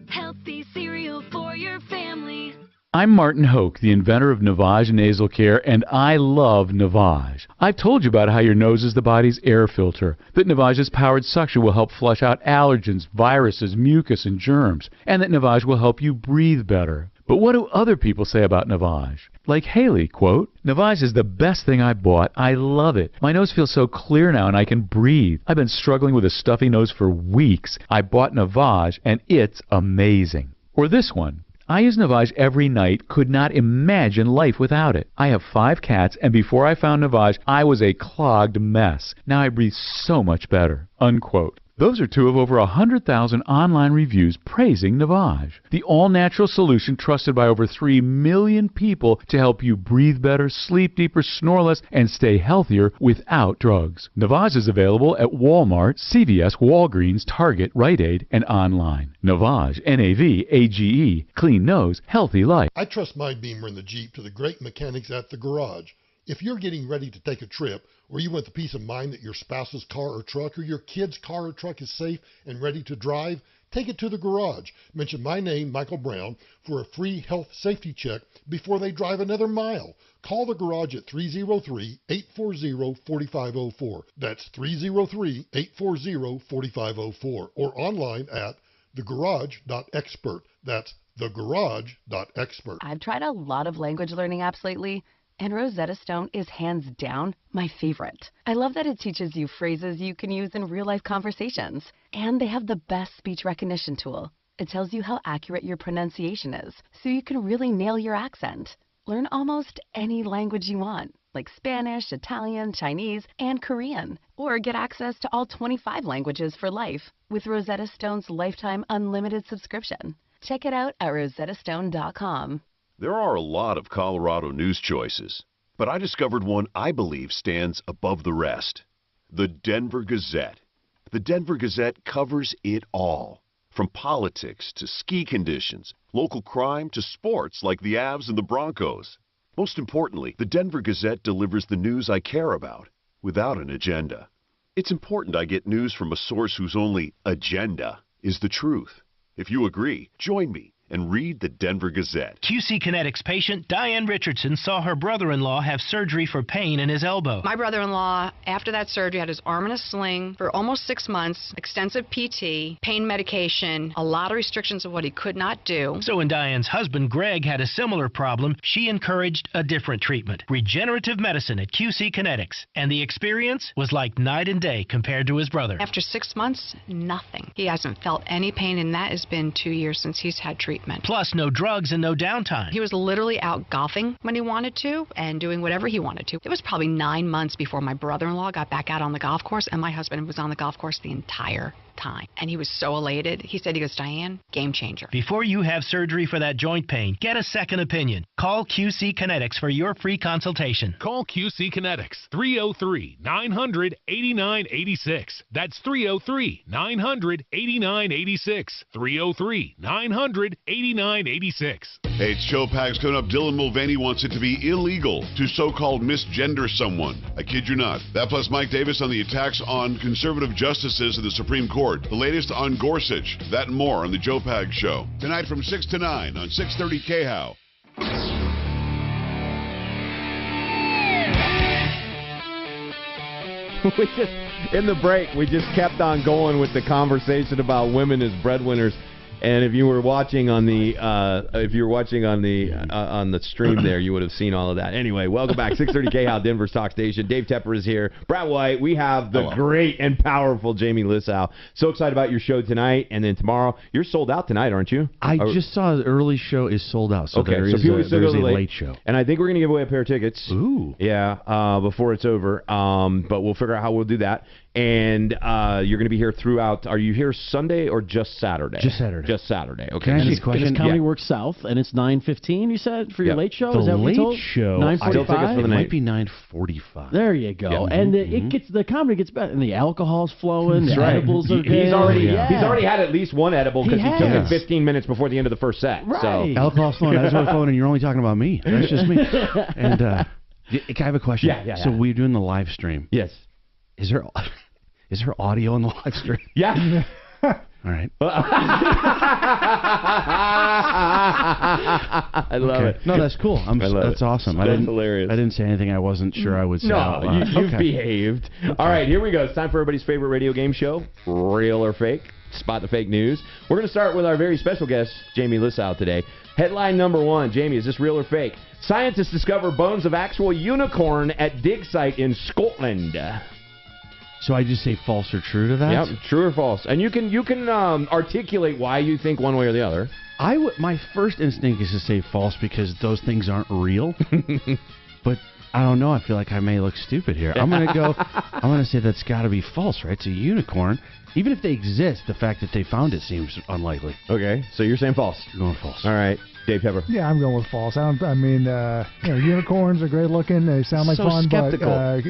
healthy cereal for your family. I'm Martin Hoke, the inventor of Navage Nasal Care, and I love Navage. I've told you about how your nose is the body's air filter, that Navage's powered suction will help flush out allergens, viruses, mucus, and germs, and that Navage will help you breathe better. But what do other people say about Navage? Like Haley, quote, "Navage is the best thing I bought. I love it. My nose feels so clear now and I can breathe. I've been struggling with a stuffy nose for weeks. I bought Navage and it's amazing." Or this one, "I use Navage every night, could not imagine life without it. I have 5 cats, and before I found Navage, I was a clogged mess. Now I breathe so much better." Unquote. Those are 2 of over 100,000 online reviews praising Navage, the all-natural solution trusted by over 3 million people to help you breathe better, sleep deeper, snore less, and stay healthier without drugs. Navage is available at Walmart, CVS, Walgreens, Target, Rite Aid, and online. Navage, N-A-V-A-G-E, clean nose, healthy life. I trust my Beamer and the Jeep to the great mechanics at the garage. If you're getting ready to take a trip, or you want the peace of mind that your spouse's car or truck or your kid's car or truck is safe and ready to drive, take it to the garage. Mention my name, Michael Brown, for a free health safety check before they drive another mile. Call the garage at 303-840-4504. That's 303-840-4504. Or online at thegarage.expert. That's thegarage.expert. I've tried a lot of language learning apps lately, and Rosetta Stone is hands down my favorite. I love that it teaches you phrases you can use in real-life conversations. And they have the best speech recognition tool. It tells you how accurate your pronunciation is, so you can really nail your accent. Learn almost any language you want, like Spanish, Italian, Chinese, and Korean. Or get access to all 25 languages for life with Rosetta Stone's lifetime unlimited subscription. Check it out at rosettastone.com. There are a lot of Colorado news choices, but I discovered one I believe stands above the rest. The Denver Gazette. The Denver Gazette covers it all, from politics to ski conditions, local crime to sports like the Avs and the Broncos. Most importantly, the Denver Gazette delivers the news I care about without an agenda. It's important I get news from a source whose only agenda is the truth. If you agree, join me and read the Denver Gazette. QC Kinetics patient Diane Richardson saw her brother-in-law have surgery for pain in his elbow. My brother-in-law, after that surgery, had his arm in a sling for almost 6 months, extensive PT, pain medication, a lot of restrictions of what he could not do. So when Diane's husband, Greg, had a similar problem, she encouraged a different treatment, regenerative medicine at QC Kinetics. And the experience was like night and day compared to his brother. After 6 months, nothing. He hasn't felt any pain, and that has been 2 years since he's had treatment. Plus, no drugs and no downtime. He was literally out golfing when he wanted to and doing whatever he wanted to. It was probably 9 months before my brother-in-law got back out on the golf course, and my husband was on the golf course the entire time. And he was so elated. He said, Diane, game changer. Before you have surgery for that joint pain, get a second opinion. Call QC Kinetics for your free consultation. Call QC Kinetics, 303-900-8986. That's 303-900-8986. 303-900-8986. Hey, it's Joe Pags coming up. Dylan Mulvaney wants it to be illegal to so-called misgender someone. I kid you not. That plus Mike Davis on the attacks on conservative justices in the Supreme Court. The latest on Gorsuch. That and more on the Joe Pags Show. Tonight from 6 to 9 on 630 KHOW. In the break, we just kept on going with the conversation about women as breadwinners. And if you were watching on the on the stream there, you would have seen all of that. Anyway, welcome back. 630 KHOW, Denver's talk station. Dave Tepper is here. Brad White. We have the great and powerful Jamie Lissow. So excited about your show tonight, and then tomorrow. You're sold out tonight, aren't you? I just saw the early show is sold out, so there is a late show. And I think we're going to give away a pair of tickets. Ooh. Yeah, before it's over. But we'll figure out how we'll do that. And you're going to be here throughout. Are you here Sunday or just Saturday? Just Saturday. Just Saturday. Okay. Can I ask you a question? Comedy Works South, and it's 9:15. You said for your late show. The is that what late you told? show. 9:45. It might be 9:45. There you go. And it gets the comedy gets better, and the alcohol's flowing. That's the right. edibles are He's already had at least one edible because he took it 15 minutes before the end of the first set. Right. So. Alcohol's flowing. That's what's flowing, and you're only talking about me. That's just me. And can I have a question? Yeah. So we're doing the live stream. Yes. Is there audio on the live stream? Yeah. All right. I love it. No, that's cool. That's awesome. That's hilarious. I didn't say anything I wasn't sure I would say. No, you've behaved. Okay. All right, here we go. It's time for everybody's favorite radio game show, Real or Fake. Spot the fake news. We're going to start with our very special guest, Jamie Lissow, today. Headline number one. Jamie, is this real or fake? Scientists discover bones of actual unicorn at dig site in Scotland. So I just say false or true to that? Yep, true or false. And you can articulate why you think one way or the other. My first instinct is to say false because those things aren't real. But I don't know. I feel like I may look stupid here. I'm going to go. I'm going to say that's got to be false, right? It's a unicorn. Even if they exist, the fact that they found it seems unlikely. Okay, so you're saying false. I'm going false. All right, Dave Pepper. Yeah, I'm going with false. Unicorns are great looking. They sound like fun, skeptical. but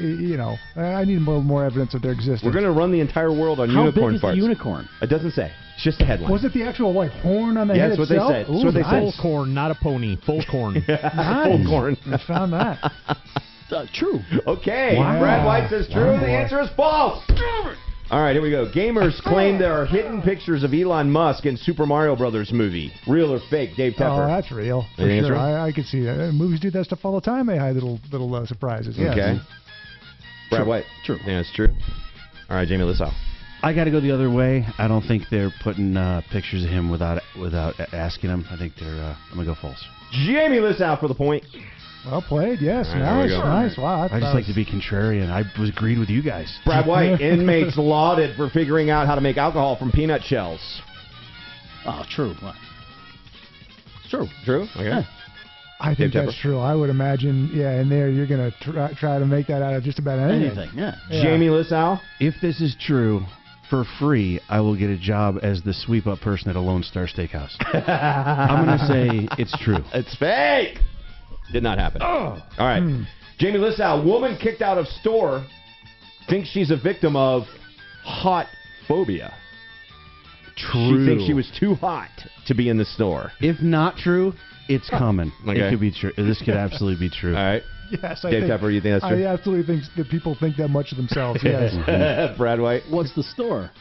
I need a little more evidence of their existence. We're going to run the entire world on How unicorn big is farts. the unicorn? It doesn't say. It's just a headline. Was it the actual horn on the head that's what itself? they said. That's what they said. Full corn, not a pony. Full corn. Nice. Full corn. I found that. True. Okay. Wow. Brad White says true. Wow, The boy. answer is false. All right, here we go. Gamers claim there are hidden pictures of Elon Musk in Super Mario Brothers movie. Real or fake, Dave Pepper? Oh, that's real. For You think it's sure. real? I can see that. Movies do that stuff all the time. They hide little surprises. Yes. Okay. Brad White? True. Yeah, it's true. All right, Jamie Lissow. I got to go the other way. I don't think they're putting pictures of him without asking him. I think they're. I'm gonna go false. Jamie Lissow for the point. Well played. Yes. All right, Nice. Wow. I just like to be contrarian. I was agreed with you guys. Brad White, inmates lauded for figuring out how to make alcohol from peanut shells. Oh, true. What? True. True? Okay. Yeah. I think Dave that's Tepper. true. I would imagine, in there you're going to try to make that out of just about anything. Yeah. Jamie Lissow? If this is true, for free, I will get a job as the sweep-up person at a Lone Star Steakhouse. I'm going to say it's true. It's fake. Did not happen. Oh. All right. Jamie Lissow, woman kicked out of store, thinks she's a victim of hot phobia. True. She thinks she was too hot to be in the store. If not true, it's coming. Okay. It could be true. This could absolutely be true. All right. Yes, Dave Pepper, you think that's true? I absolutely think that people think that much of themselves. Yes. Brad White? What's the store?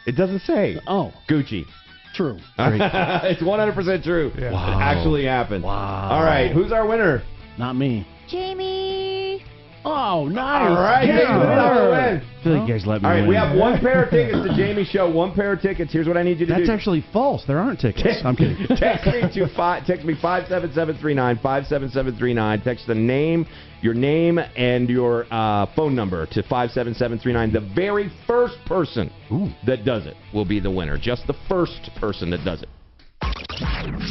It doesn't say. Oh. Gucci. True. It's 100% true. Yeah. Wow. It actually happened. Wow. All right. Who's our winner? Not me. Jamie. Oh, nice. All right. Yeah. Jamie Lissow win. I feel like you guys let me All right, win. we have one pair of tickets to Jamie's show. One pair of tickets. Here's what I need you to do. That's actually false. There aren't tickets. I'm kidding. Text me 57739, 57739. Text your name and your phone number to 57739. The very first person that does it will be the winner. Just the first person that does it.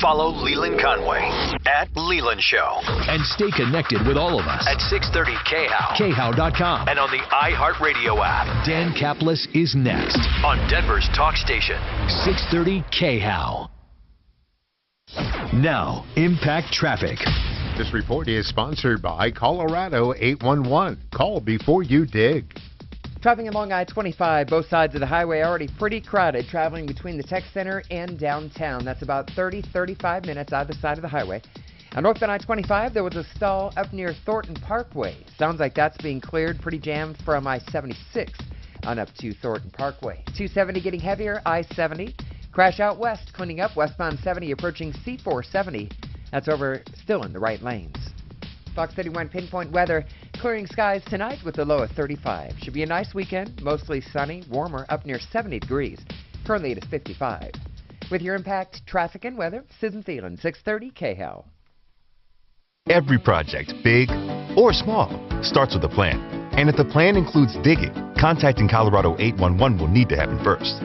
Follow Leland Conway at Leland Show. And stay connected with all of us At 630 KHOW. KHOW.com. And on the iHeartRadio app. Dan Caplis is next On Denver's talk station. 630 KHOW. Now, Impact Traffic. This report is sponsored by Colorado 811. Call before you dig. Traveling along I-25, both sides of the highway already pretty crowded, traveling between the tech center and downtown. That's about 35 minutes either side of the highway. On northbound I-25, there was a stall up near Thornton Parkway. Sounds like that's being cleared, pretty jammed from I-76 on up to Thornton Parkway. 270 getting heavier, I-70. Crash out west, cleaning up westbound 70 approaching C470. That's over still in the right lanes. Fox 31 pinpoint weather. Clearing skies tonight with a low of 35. Should be a nice weekend, mostly sunny, warmer, up near 70 degrees. Currently at 55. With your Impact traffic and weather, Susan Thielen, 630 KHOW. Every project, big or small, starts with a plan. And if the plan includes digging, contacting Colorado 811 will need to happen first.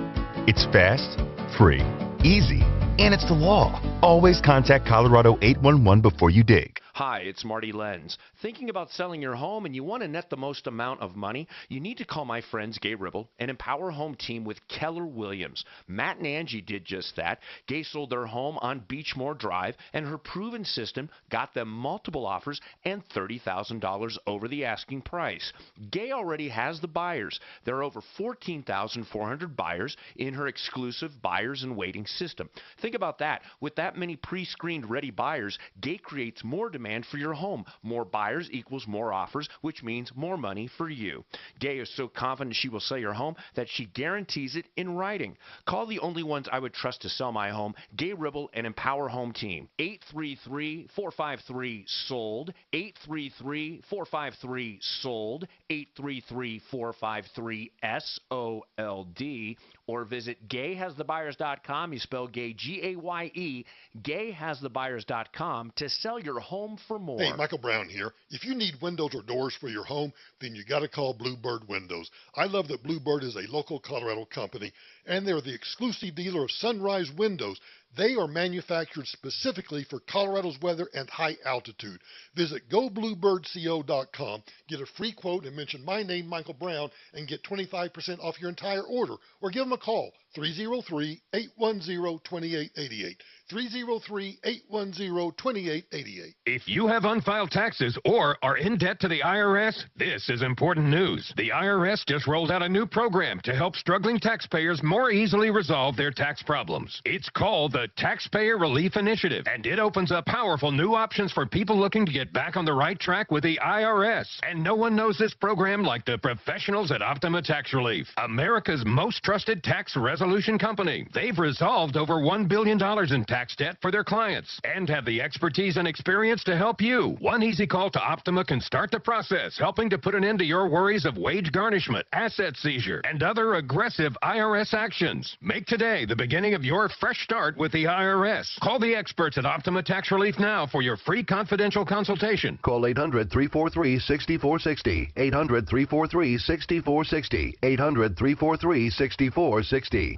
It's fast, free, easy, and it's the law. Always contact Colorado 811 before you dig. Hi, it's Marty Lenz. Thinking about selling your home and you want to net the most amount of money? You need to call my friends Gay Ribble and Empower Home Team with Keller Williams. Matt and Angie did just that. Gay sold their home on Beachmore Drive, and her proven system got them multiple offers and $30,000 over the asking price. Gay already has the buyers. There are over 14,400 buyers in her exclusive buyers and waiting system. Think about that. With that many pre-screened ready buyers, Gay creates more demand for your home. More buyers equals more offers, which means more money for you. Gay is so confident she will sell your home that she guarantees it in writing. Call the only ones I would trust to sell my home, Gay Ribble and Empower Home Team. 833-453-SOLD, 833-453-SOLD, 833-453-SOLD, or visit gayhasthebuyers.com. You spell gay, G-A-Y-E, gayhasthebuyers.com to sell your home for more. Hey, Michael Brown here. If you need windows or doors for your home, then you got to call Bluebird Windows. I love that Bluebird is a local Colorado company, and they're the exclusive dealer of Sunrise Windows. They are manufactured specifically for Colorado's weather and high altitude. Visit gobluebirdco.com, get a free quote, and mention my name, Michael Brown, and get 25% off your entire order. Or give them a call, 303-810-2888. 303-810-2888. If you have unfiled taxes or are in debt to the IRS, this is important news. The IRS just rolled out a new program to help struggling taxpayers more easily resolve their tax problems. It's called the Taxpayer Relief Initiative, and it opens up powerful new options for people looking to get back on the right track with the IRS. And no one knows this program like the professionals at Optima Tax Relief, America's most trusted tax resolution company. They've resolved over $1 billion in tax debt for their clients and have the expertise and experience to help you. One easy call to Optima can start the process, helping to put an end to your worries of wage garnishment, asset seizure, and other aggressive IRS actions. Make today the beginning of your fresh start with the IRS. Call the experts at Optima Tax Relief now for your free confidential consultation. Call 800-343-6460. 800-343-6460. 800-343-6460.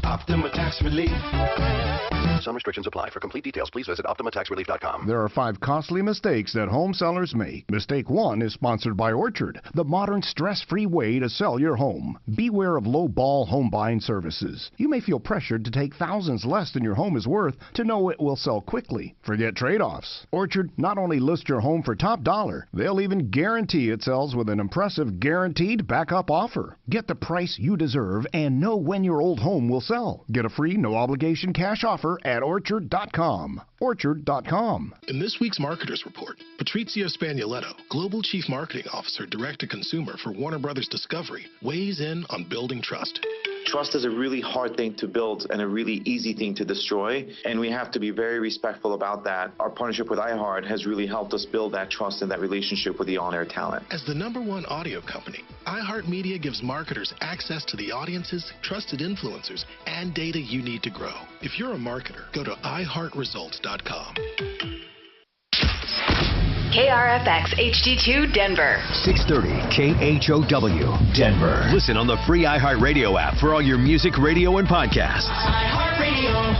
Optima Tax Relief. Some restrictions apply. For complete details, please visit OptimaTaxRelief.com. There are 5 costly mistakes that home sellers make. Mistake 1 is sponsored by Orchard, the modern stress-free way to sell your home. Beware of low-ball home buying services. You may feel pressured to take thousands less than your home is worth to know it will sell quickly. Forget trade-offs. Orchard not only lists your home for top dollar, they'll even guarantee it sells with an impressive guaranteed backup offer. Get the price you deserve and know when your old home will sell. Get a free, no-obligation cash offer at Orchard.com. Orchard.com. In this week's Marketers Report, Patrizio Spagnoletto, Global Chief Marketing Officer, Direct-to-Consumer for Warner Brothers Discovery, weighs in on building trust. Trust is a really hard thing to build and a really easy thing to destroy, and we have to be very respectful about that. Our partnership with iHeart has really helped us build that trust and that relationship with the on-air talent. As the #1 audio company, iHeartMedia gives marketers access to the audiences, trusted influencers, and data you need to grow. If you're a marketer, go to iHeartResults.com. KRFX HD2 Denver. 630 KHOW Denver. Listen on the free iHeartRadio app for all your music, radio, and podcasts. iHeartRadio.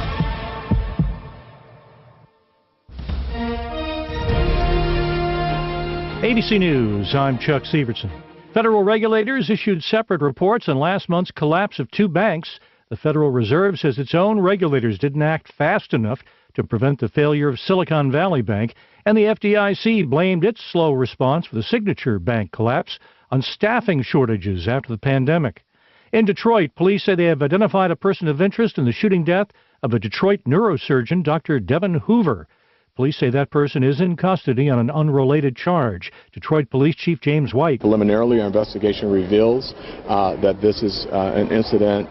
ABC News, I'm Chuck Severson. Federal regulators issued separate reports on last month's collapse of 2 banks. The Federal Reserve says its own regulators didn't act fast enough to prevent the failure of Silicon Valley Bank, and the FDIC blamed its slow response for the Signature Bank collapse on staffing shortages after the pandemic. In Detroit, police say they have identified a person of interest in the shooting death of a Detroit neurosurgeon, Dr. Devin Hoover. Police say that person is in custody on an unrelated charge. Detroit Police Chief James White. Preliminarily, our investigation reveals that this is an incident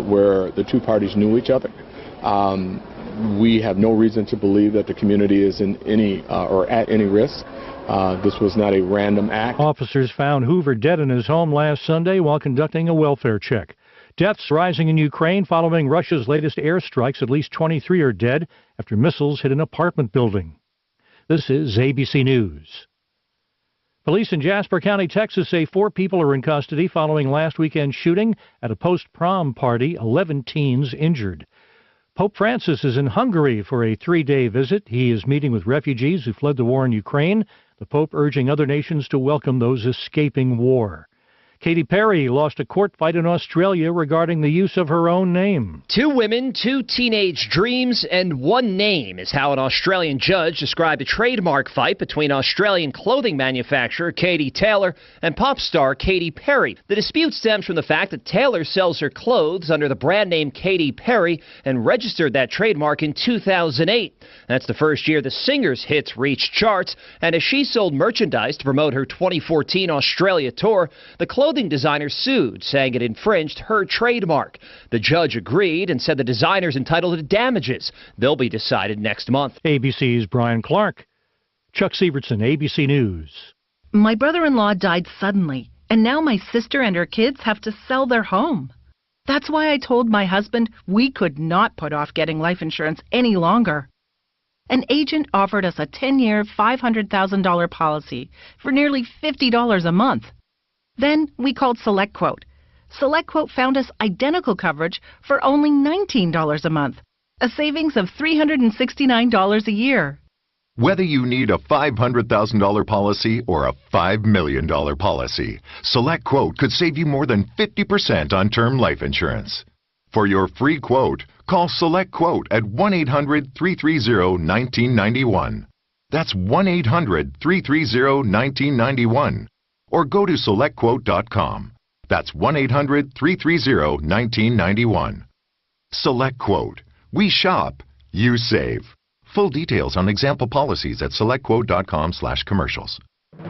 where the 2 parties knew each other. We have no reason to believe that the community is in any or at any risk. This was not a random act. Officers found Hoover dead in his home last Sunday while conducting a welfare check. Deaths rising in Ukraine following Russia's latest airstrikes. At least 23 are dead after missiles hit an apartment building. This is ABC News. Police in Jasper County, Texas say 4 people are in custody following last weekend's shooting at a post-prom party. 11 teens injured. Pope Francis is in Hungary for a 3-day visit. He is meeting with refugees who fled the war in Ukraine, the Pope urging other nations to welcome those escaping war. Katy Perry lost a court fight in Australia regarding the use of her own name. 2 women, 2 teenage dreams, and 1 name is how an Australian judge described a trademark fight between Australian clothing manufacturer Katy Taylor and pop star Katy Perry. The dispute stems from the fact that Taylor sells her clothes under the brand name Katy Perry and registered that trademark in 2008. That's the first year the singer's hits reached charts, and as she sold merchandise to promote her 2014 Australia tour, the clothing designer sued, saying it infringed her trademark. The judge agreed and said the designer's entitled to damages. They'll be decided next month. ABC's Brian Clark. Chuck Severson, ABC News. My brother-in-law died suddenly, and now my sister and her kids have to sell their home. That's why I told my husband we could not put off getting life insurance any longer. An agent offered us a 10-year, $500,000 policy for nearly $50 a month. Then we called SelectQuote. SelectQuote found us identical coverage for only $19 a month. a savings of $369 a year. Whether you need a $500,000 policy or a $5 million policy, SelectQuote could save you more than 50% on term life insurance. For your free quote, call SelectQuote at 1-800-330-1991. That's 1-800-330-1991. Or go to SelectQuote.com. That's 1-800-330-1991. SelectQuote. We shop, you save. Full details on example policies at SelectQuote.com/commercials.